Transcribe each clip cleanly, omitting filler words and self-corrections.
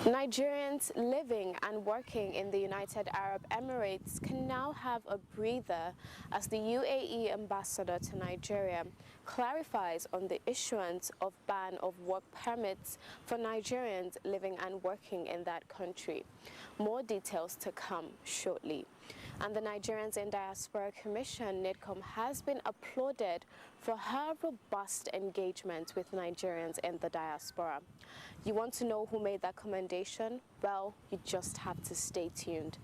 Nigerians living and working in the United Arab Emirates can now have a breather as the UAE ambassador to Nigeria clarifies on the issuance of ban of work permits for Nigerians living and working in that country. More details to come shortly. And the Nigerians in Diaspora Commission, NIDCOM, has been applauded for her robust engagement with Nigerians in the diaspora. You want to know who made that commendation? Well, you just have to stay tuned.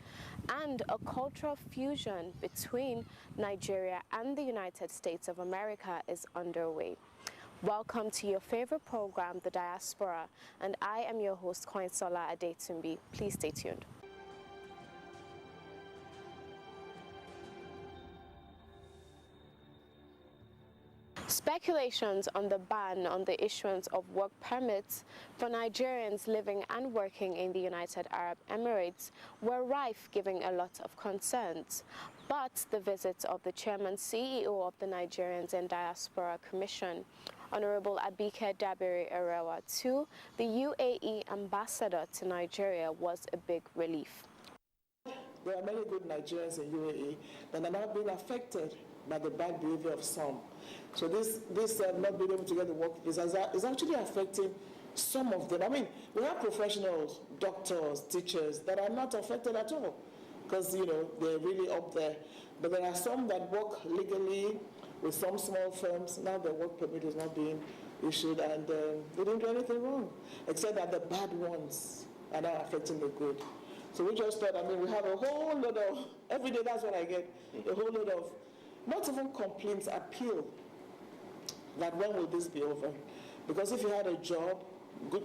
And a cultural fusion between Nigeria and the United States of America is underway. Welcome to your favorite program, The Diaspora, and I am your host, Koinsola Adetumbi. Please stay tuned. Speculations on the ban on the issuance of work permits for Nigerians living and working in the United Arab Emirates were rife, giving a lot of concerns. But the visit of the chairman CEO of the Nigerians in Diaspora Commission, Honorable Abike Dabiri Erewa, to the UAE ambassador to Nigeria was a big relief. There are many good Nigerians in UAE that are now being affected by the bad behavior of some. So this not being able to get the work visa is actually affecting some of them. I mean, we have professionals, doctors, teachers that are not affected at all because, you know, they're really up there. But there are some that work legally with some small firms. Now their work permit is not being issued and they didn't do anything wrong, except that the bad ones are now affecting the good. So we just thought, I mean, we have a whole lot of, every day that's what I get, a whole lot of, not even complaints, appeal, that when will this be over? Because if you had a job good,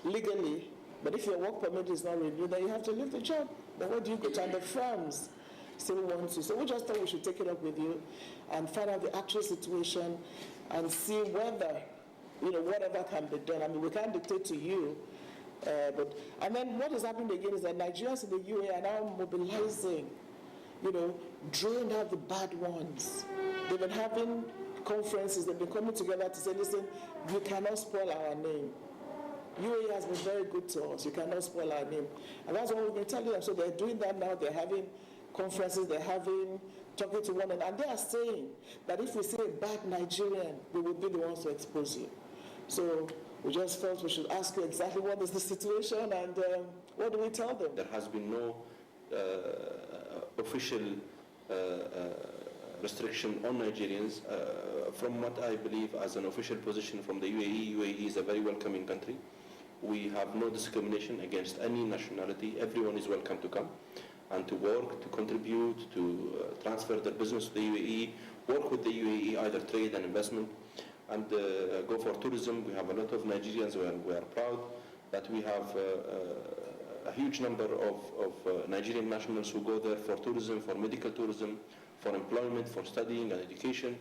legally, but if your work permit is not renewed, then you have to leave the job. Then where do you go to? And the firms still want to. So we just thought we should take it up with you and find out the actual situation and see whether, you know, whatever can be done. I mean, we can't dictate to you. And then what is happening again is that Nigerians in the UAE are now mobilizing, you know, drain out the bad ones. They've been having conferences, they've been coming together to say, listen, you cannot spoil our name. UAE has been very good to us, you cannot spoil our name. And that's what we've been telling them. So they're doing that now, they're having conferences, talking to one another, and they are saying that if we see a bad Nigerian, we will be the ones to expose you. So we just felt we should ask you exactly what is the situation and what do we tell them? There has been no official restriction on Nigerians. From what I believe as an official position from the UAE, UAE is a very welcoming country. We have no discrimination against any nationality. Everyone is welcome to come and to work, to contribute, to transfer their business to the UAE, work with the UAE, either trade and investment, and go for tourism. We have a lot of Nigerians we are proud that we have a huge number of Nigerian nationals who go there for tourism, for medical tourism, for employment, for studying and education.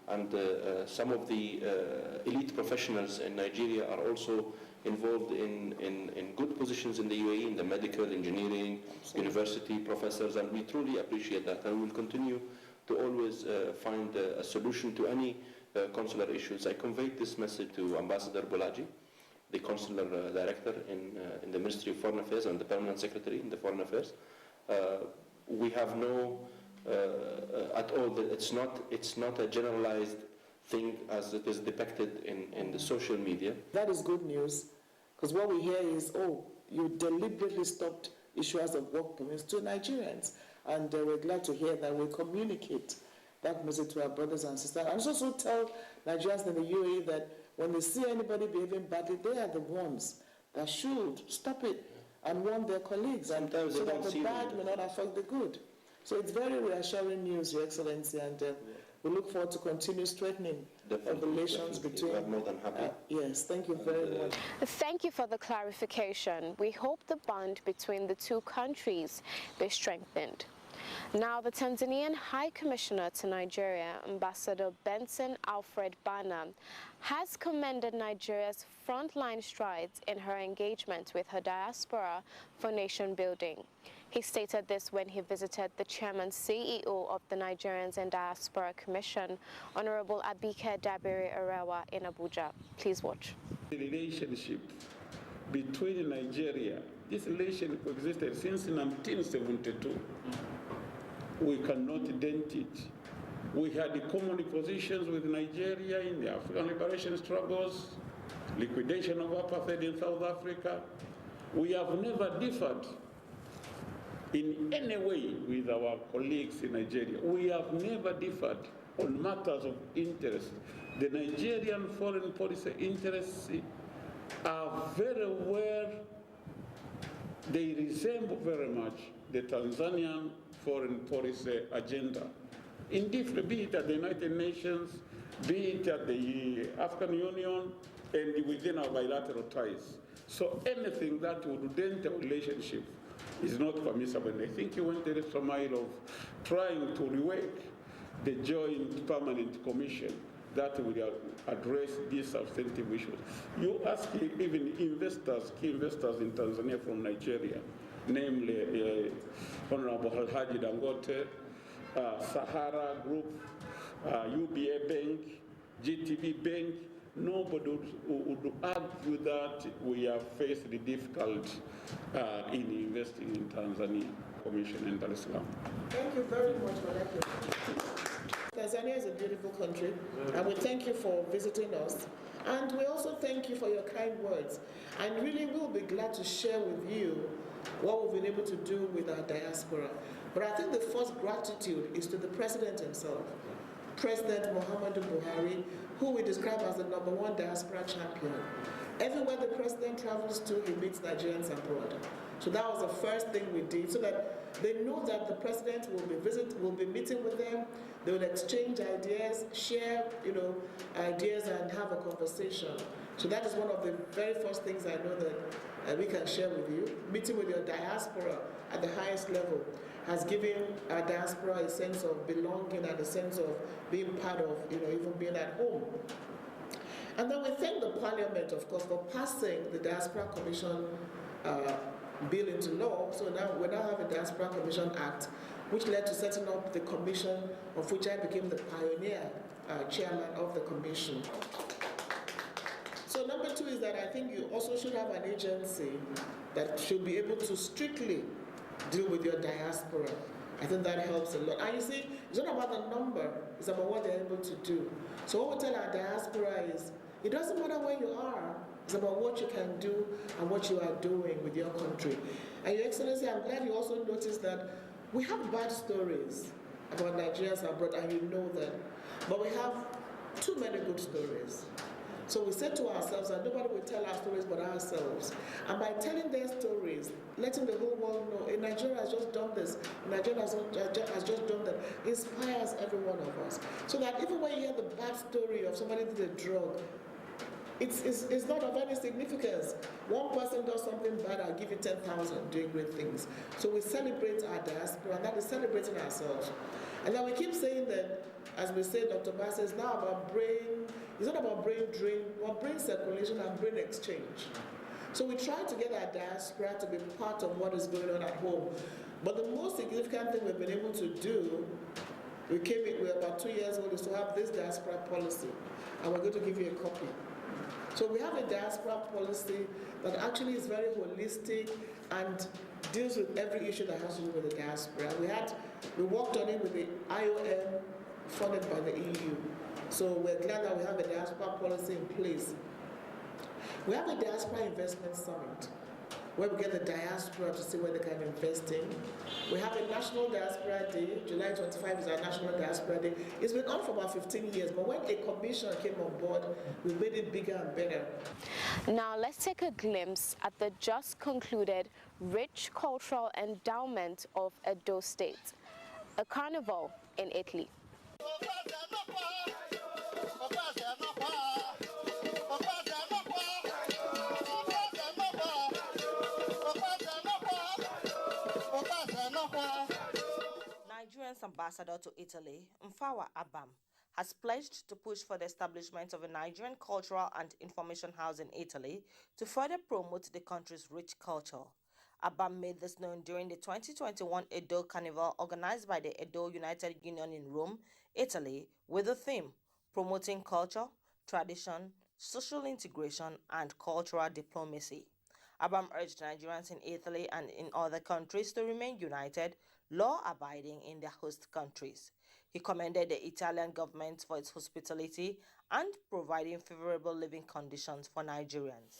And some of the elite professionals in Nigeria are also involved in good positions in the UAE, in the medical, engineering, university professors, and we truly appreciate that. And we'll continue to always find a solution to any consular issues. I conveyed this message to Ambassador Bolaji, the consular director in the Ministry of Foreign Affairs and the permanent secretary in the Foreign Affairs. We have no, at all, it's not a generalized thing as it is depicted in the social media. That is good news, because what we hear is, oh, you deliberately stopped issuers of work permits to Nigerians, and we're glad to hear that. We communicate that message to our brothers and sisters. And also tell Nigerians in the UAE that when they see anybody behaving badly, they are the ones that should stop it and warn their colleagues, and so that the bad may not affect the good. So it's very reassuring news, Your Excellency, and we look forward to continue strengthening relations between. We are more than happy. Yes, thank you very much. Thank you for the clarification. We hope the bond between the two countries be strengthened. Now, the Tanzanian High Commissioner to Nigeria, Ambassador Benson Alfred Bana, has commended Nigeria's frontline strides in her engagement with her diaspora for nation building. He stated this when he visited the chairman CEO of the Nigerians in Diaspora Commission, Honorable Abike Dabiri Erewa, in Abuja. Please watch. The relationship between Nigeria. This relationship existed since 1972. We cannot dent it. We had the common positions with Nigeria in the African liberation struggles, liquidation of apartheid in South Africa. We have never differed in any way with our colleagues in Nigeria. We have never differed on matters of interest. The Nigerian foreign policy interests are very well, they resemble very much the Tanzanian foreign policy agenda. Indeed, be it at the United Nations, be it at the African Union, and within our bilateral ties. So anything that would dent a relationship is not permissible. And I think you went the extra mile of trying to rewake the Joint Permanent Commission that will address these substantive issues. You ask even investors, key investors in Tanzania from Nigeria, namely Honorable Alhaji Dangote, Sahara Group, UBA Bank, GTB Bank, nobody would argue that we have faced the difficulty in investing in Tanzania Commission in Dar es Salaam. Thank you very much, Malaki. Tanzania is a beautiful country, and we thank you for visiting us. And we also thank you for your kind words. And really, we'll be glad to share with you what we've been able to do with our diaspora. But I think the first gratitude is to the President himself, President Muhammadu Buhari, who we describe as the #1 diaspora champion. Everywhere the President travels to, he meets Nigerians abroad. So that was the first thing we did, so that they know that the President will be meeting with them. They will exchange ideas, share, ideas, and have a conversation. So that is one of the very first things I know that we can share with you. Meeting with your diaspora at the highest level has given our diaspora a sense of belonging and a sense of being part of, even being at home. And then we thank the Parliament, of course, for passing the Diaspora Commission bill into law. So now we have a Diaspora Commission Act, which led to setting up the commission, of which I became the pioneer chairman of the commission. So number 2 is that I think you also should have an agency that should be able to strictly deal with your diaspora. I think that helps a lot. And you see, it's not about the number, it's about what they're able to do. So what we tell our diaspora is, it doesn't matter where you are, it's about what you can do and what you are doing with your country. And Your Excellency, I'm glad you also noticed that we have bad stories about Nigerians abroad, and you know that. But we have too many good stories. So we said to ourselves that nobody will tell our stories but ourselves. And by telling their stories, letting the whole world know, Nigeria has just done this, Nigeria has just done that, inspires every one of us. So that even when you hear the bad story of somebody did a drug, it's not of any significance. One person does something bad, I'll give you 10,000 doing great things. So we celebrate our diaspora, and that is celebrating ourselves. And then we keep saying that, as we say, Dr. Bass, it's now about it's not about brain drain, but brain circulation and brain exchange. So we try to get our diaspora to be part of what is going on at home. But the most significant thing we've been able to do, we're about 2 years old, is to have this diaspora policy. And we're going to give you a copy. So we have a diaspora policy that actually is very holistic and deals with every issue that has to do with the diaspora. We worked on it with the IOM, funded by the EU. So we're glad that we have a diaspora policy in place. We have a diaspora investment summit, where we get the diaspora to see where they can invest in. We have a National Diaspora Day. July 25 is our National Diaspora Day. It's been on for about 15 years, but when a commission came on board, we made it bigger and better. Now let's take a glimpse at the just concluded rich cultural endowment of Edo State, a carnival in Italy. Nigeria's ambassador to Italy, Mfawa Abam, has pledged to push for the establishment of a Nigerian cultural and information house in Italy to further promote the country's rich culture. Abam made this known during the 2021 Edo Carnival organized by the Edo United Union in Rome, Italy, with the theme Promoting Culture, Tradition, Social Integration and Cultural Diplomacy. Abam urged Nigerians in Italy and in other countries to remain united, law-abiding in their host countries. He commended the Italian government for its hospitality and providing favorable living conditions for Nigerians.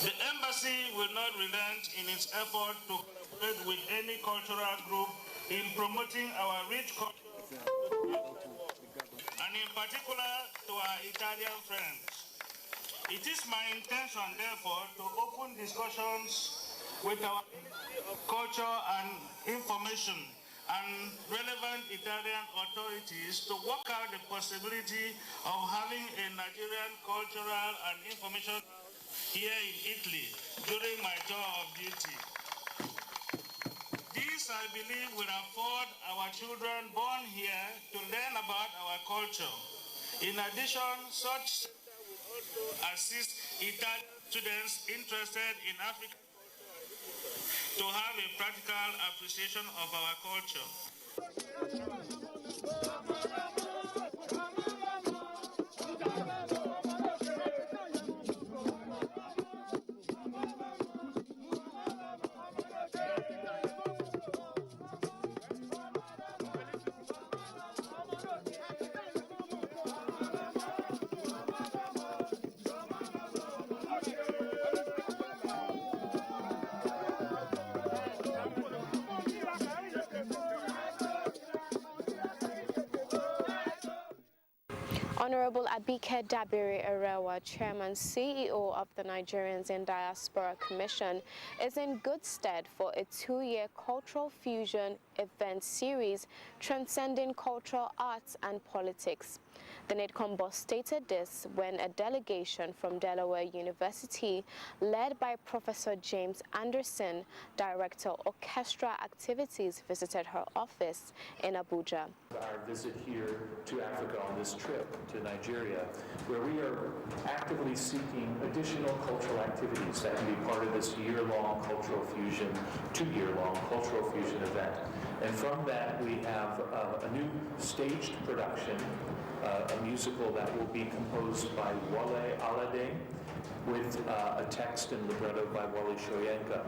The embassy will not relent in its effort to collaborate with any cultural group in promoting our rich culture, and in particular to our Italian friends. It is my intention, therefore, to open discussions with our Ministry of Culture and Information and relevant Italian authorities to work out the possibility of having a Nigerian cultural and information here in Italy during my tour of duty. This, I believe, will afford our children born here to learn about our culture. In addition, such center will also assist Italian students interested in African culture to have a practical appreciation of our culture. Honorable Abike Dabiri Erewa, Chairman CEO of the Nigerians in Diaspora Commission, is in good stead for a 2-year cultural fusion event series transcending cultural arts and politics. The NIDCOM boss stated this when a delegation from Delaware University, led by Professor James Anderson, Director Orchestra Activities, visited her office in Abuja. Our visit here to Africa on this trip to Nigeria, where we are actively seeking additional cultural activities that can be part of this year-long cultural fusion, 2-year-long cultural fusion event. And from that, we have a new staged production, a musical that will be composed by Wale Alade, with a text and libretto by Wally Shoyenka.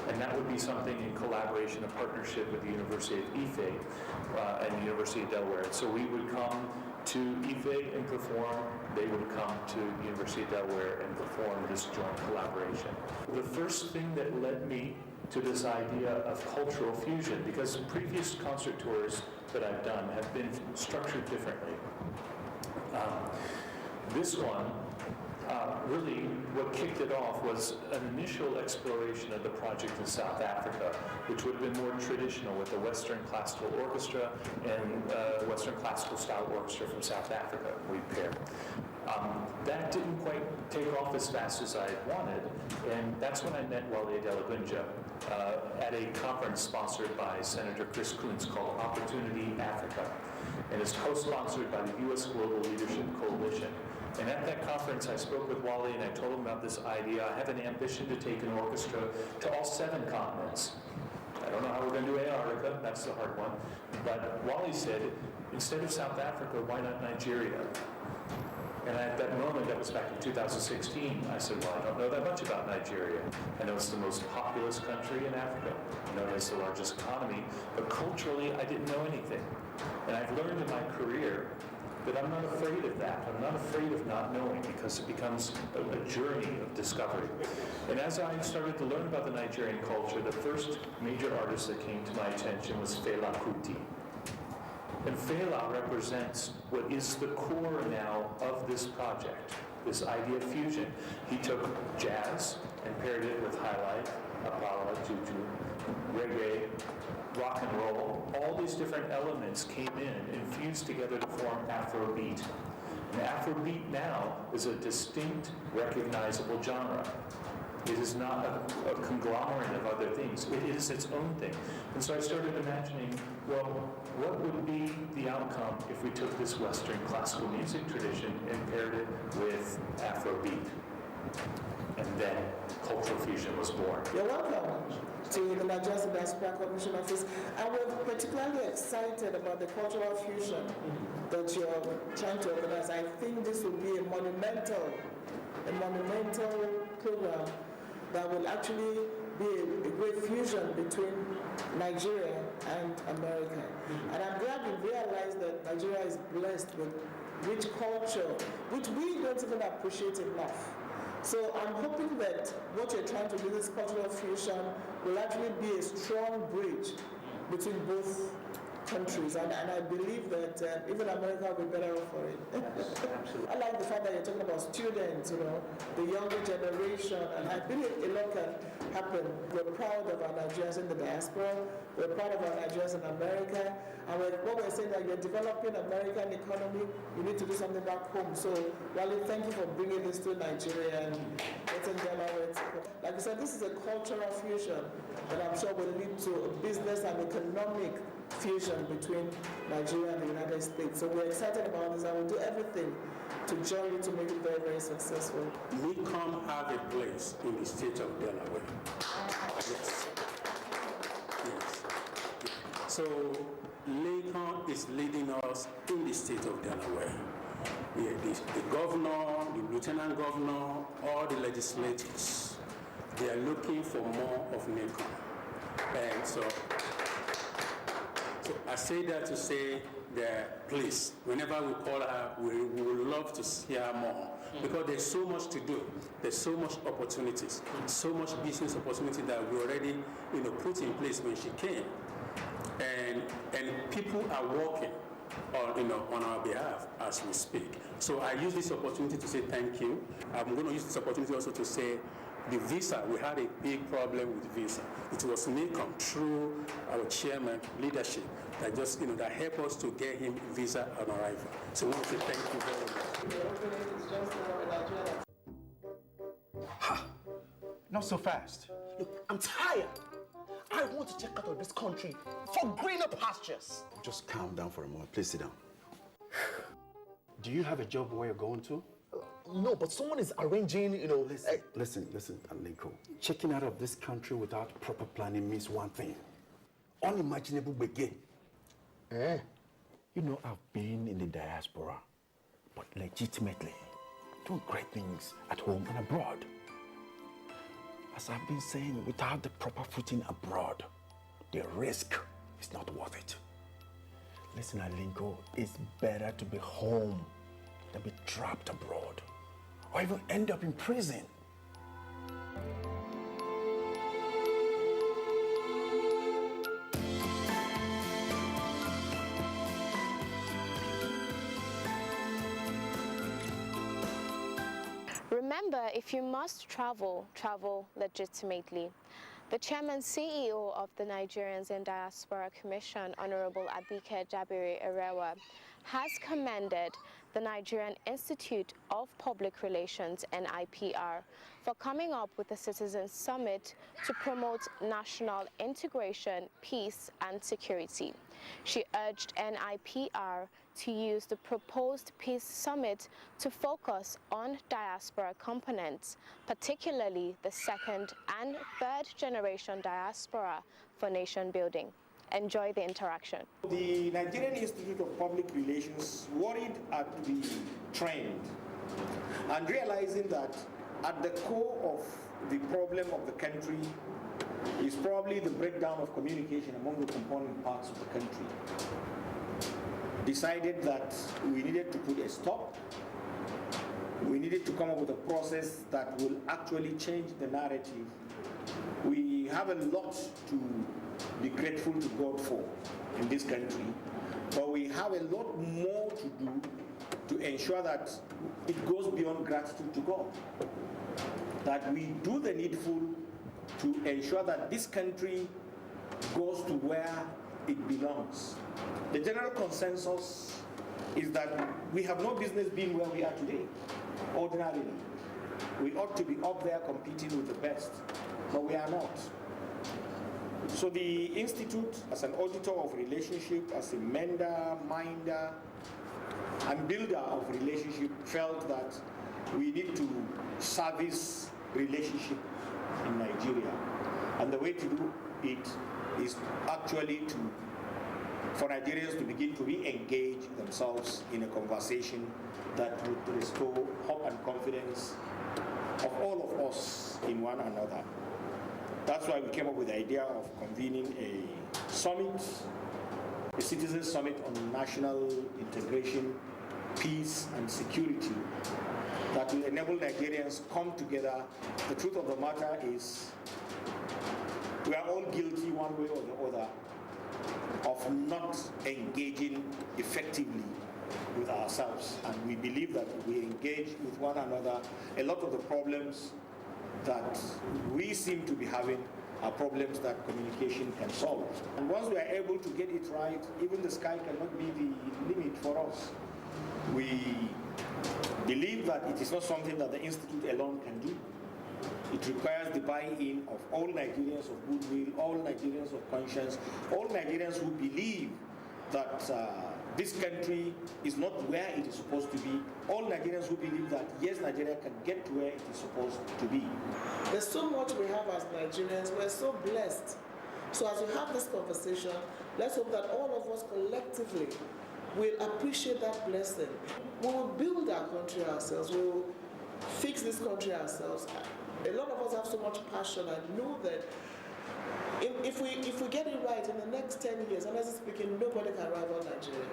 And that would be something in collaboration, a partnership with the University of Ife and the University of Delaware. So we would come to Ife and perform, they would come to the University of Delaware and perform this joint collaboration. The first thing that led me to this idea of cultural fusion, because previous concert tours that I've done have been structured differently. This one, really what kicked it off was an initial exploration of the project in South Africa, which would have been more traditional with the Western Classical Orchestra and Western Classical Style Orchestra from South Africa we paired. That didn't quite take off as fast as I had wanted, and that's when I met Wale Adegunja at a conference sponsored by Senator Chris Coons called Opportunity Africa, and it's co-sponsored by the U.S. Global Leadership Coalition. And at that conference, I spoke with Wale and I told him about this idea. I have an ambition to take an orchestra to all 7 continents. I don't know how we're going to do Antarctica, that's the hard one. But Wale said, instead of South Africa, why not Nigeria? And at that moment, that was back in 2016, I said, well, I don't know that much about Nigeria. I know it's the most populous country in Africa. I know it's the largest economy, but culturally, I didn't know anything. And I've learned in my career that I'm not afraid of that. I'm not afraid of not knowing, because it becomes a journey of discovery. And as I started to learn about the Nigerian culture, the first major artist that came to my attention was Fela Kuti. And Fela represents what is the core now of this project, this idea of fusion. He took jazz and paired it with highlight, apala, juju, reggae, rock and roll. All these different elements came in and fused together to form Afrobeat. And Afrobeat now is a distinct, recognizable genre. It is not a conglomerate of other things. It is its own thing. And so I started imagining, well, what would be the outcome if we took this Western classical music tradition and paired it with Afrobeat? And then cultural fusion was born. You're welcome to the Nigerian Diaspora Commission Office. And we're particularly excited about the cultural fusion that you're trying to organize. I think this will be a monumental program that will actually be a great fusion between Nigeria and America. And I'm glad we realized that Nigeria is blessed with rich culture, which we don't even appreciate enough. So I'm hoping that what you're trying to do, this cultural fusion, will actually be a strong bridge between both countries, and I believe that even America will be better off for it. Absolutely. I like the fact that you're talking about students, the younger generation, and I believe a lot can happen. We're proud of our Nigerians in the diaspora, we're proud of our Nigerians in America, and what we're saying that you're developing American economy, you need to do something back home. So, Wale, thank you for bringing this to Nigeria and getting Delaware. Like I said, this is a cultural fusion that I'm sure will lead to a business and economic fusion between Nigeria and the United States. So we're excited about this, and we'll do everything to join you to make it very, very successful. Lincoln have a place in the state of Delaware. Yes. Yes. So Lincoln is leading us in the state of Delaware. Yeah, the governor, the lieutenant governor, all the legislators, they are looking for more of Lincoln. And so I say that to say that, please, whenever we call her, we would love to see her more, because there's so much to do. There's so much opportunities, so much business opportunity that we already, put in place when she came, and people are working on our behalf as we speak. So I use this opportunity to say thank you. I'm going to use this opportunity also to say, the visa, we had a big problem with visa. It was Lincoln through our chairman leadership that just, that helped us to get him visa on arrival. So we want to say thank you very much. Ha! Not so fast. Look, I'm tired. I want to check out of this country for greener pastures. Just calm down for a moment. Please sit down. Do you have a job where you're going to? No, but someone is arranging, Listen, Aliko. Checking out of this country without proper planning means one thing. Unimaginable begin. I've been in the diaspora, but legitimately doing great things at home and abroad. As I've been saying, without the proper footing abroad, the risk is not worth it. Listen, Aliko, it's better to be home than be trapped abroad, or even end up in prison. Remember, if you must travel, travel legitimately. The Chairman CEO of the Nigerians in Diaspora Commission, Honorable Abike Jabiri Erewa, has commended the Nigerian Institute of Public Relations, NIPR, for coming up with the Citizens Summit to promote national integration, peace, and security. She urged NIPR to use the proposed Peace Summit to focus on diaspora components, particularly the second and third generation diaspora, for nation building. Enjoy the interaction. The Nigerian Institute of Public Relations worried at the trend and realizing that at the core of the problem of the country is probably the breakdown of communication among the component parts of the country. Decided that we needed to put a stop. We needed to come up with a process that will actually change the narrative. We have a lot to be grateful to God for in this country, but we have a lot more to do to ensure that it goes beyond gratitude to God. That we do the needful to ensure that this country goes to where it belongs. The general consensus is that we have no business being where we are today, ordinarily. We ought to be up there competing with the best, but we are not. So the Institute, as an auditor of relationship, as a mender, minder, and builder of relationship, felt that we need to service relationship in Nigeria. And the way to do it is actually for Nigerians to begin to re-engage themselves in a conversation that would restore hope and confidence of all of us in one another. That's why we came up with the idea of convening a summit, a citizen summit on national integration, peace and security that will enable Nigerians come together. The truth of the matter is we are all guilty one way or the other of not engaging effectively with ourselves, and we believe that if we engage with one another, a lot of the problems that we seem to be having are problems that communication can solve. And once we are able to get it right, even the sky cannot be the limit for us. We believe that it is not something that the Institute alone can do. It requires the buy-in of all Nigerians of goodwill, all Nigerians of conscience, all Nigerians who believe that this country is not where it is supposed to be, all Nigerians who believe that, yes, Nigeria can get to where it is supposed to be. There's so much we have as Nigerians. We're so blessed. So as we have this conversation, let's hope that all of us collectively will appreciate that blessing. We will build our country ourselves. We will fix this country ourselves. A lot of us have so much passion and know that if we get it right in the next 10 years, honestly speaking, nobody can rival Nigeria.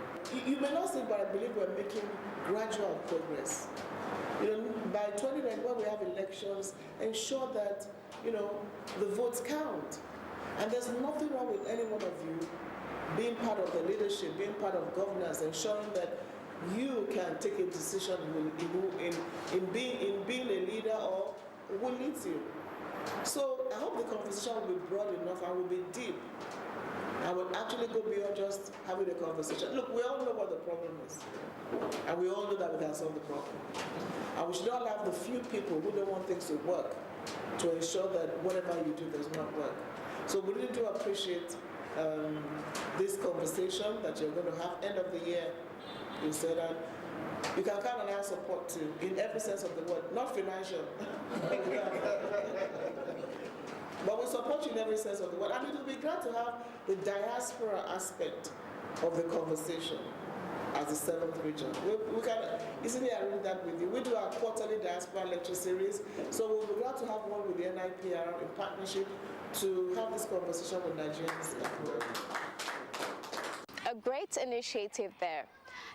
You may not see, but I believe we're making gradual progress. By 2021, when we have elections, ensure that, the votes count. And there's nothing wrong with any one of you being part of the leadership, being part of governance, ensuring that you can take a decision in being a leader or who leads you. So I hope the conversation will be broad enough and will be deep. And will actually go beyond just having a conversation. Look, we all know what the problem is. And we all know that we can solve the problem. And we should not have the few people who don't want things to work to ensure that whatever you do does not work. So we really do appreciate this conversation that you're going to have end of the year. You said that you can count on our support too, in every sense of the word, not financial. But we support you in every sense of the word. And it will be glad to have the diaspora aspect of the conversation as the 7th region. We can easily arrange that with you. We do our quarterly diaspora lecture series, so we'll be glad to have one with the NIPR in partnership to have this conversation with Nigerians. A great initiative there.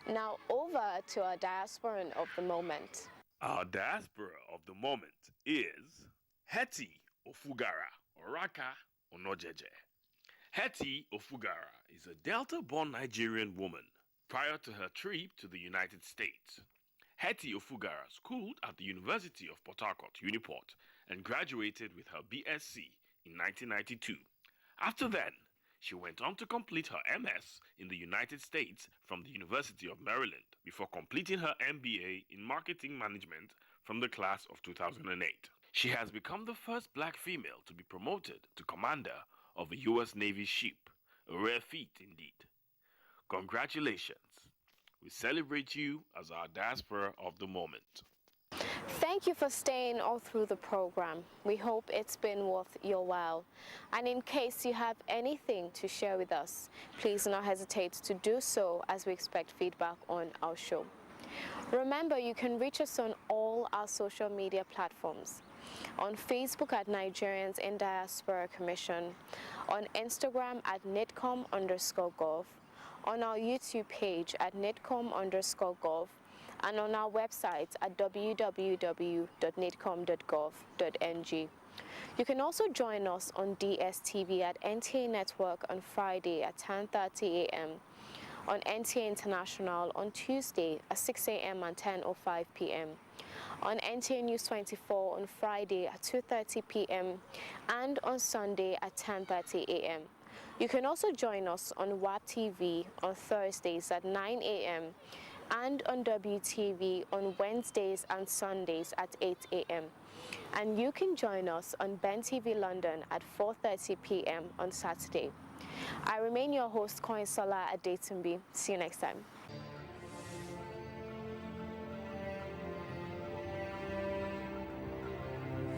Now over to our diasporan of the moment. Our diaspora of the moment is Hetty Ofugara Oraka Onojeje. Hetty Ofugara is a Delta-born Nigerian woman. Prior to her trip to the United States, Hetty Ofugara schooled at the University of Port Harcourt, Uniport, and graduated with her BSc in 1992. After then, she went on to complete her MS in the United States from the University of Maryland before completing her MBA in Marketing Management from the class of 2008. She has become the first black female to be promoted to commander of a U.S. Navy ship, a rare feat indeed. Congratulations. We celebrate you as our diaspora of the moment. Thank you for staying all through the program. We hope it's been worth your while. And in case you have anything to share with us, please do not hesitate to do so as we expect feedback on our show. Remember, you can reach us on all our social media platforms. On Facebook at Nigerians in Diaspora Commission, on Instagram at nidcom_gov, on our YouTube page at nidcom_gov, and on our website at www.nidcom.gov.ng. You can also join us on DSTV at NTA Network on Friday at 10:30 a.m., on NTA International on Tuesday at 6 a.m. and 10:05 p.m., on NTA News 24 on Friday at 2:30 p.m., and on Sunday at 10:30 a.m. You can also join us on WAP TV on Thursdays at 9 a.m. and on WTV on Wednesdays and Sundays at 8 a.m. And you can join us on Ben TV London at 4:30 p.m. on Saturday. I remain your host, Koinsola Adetumbi. See you next time.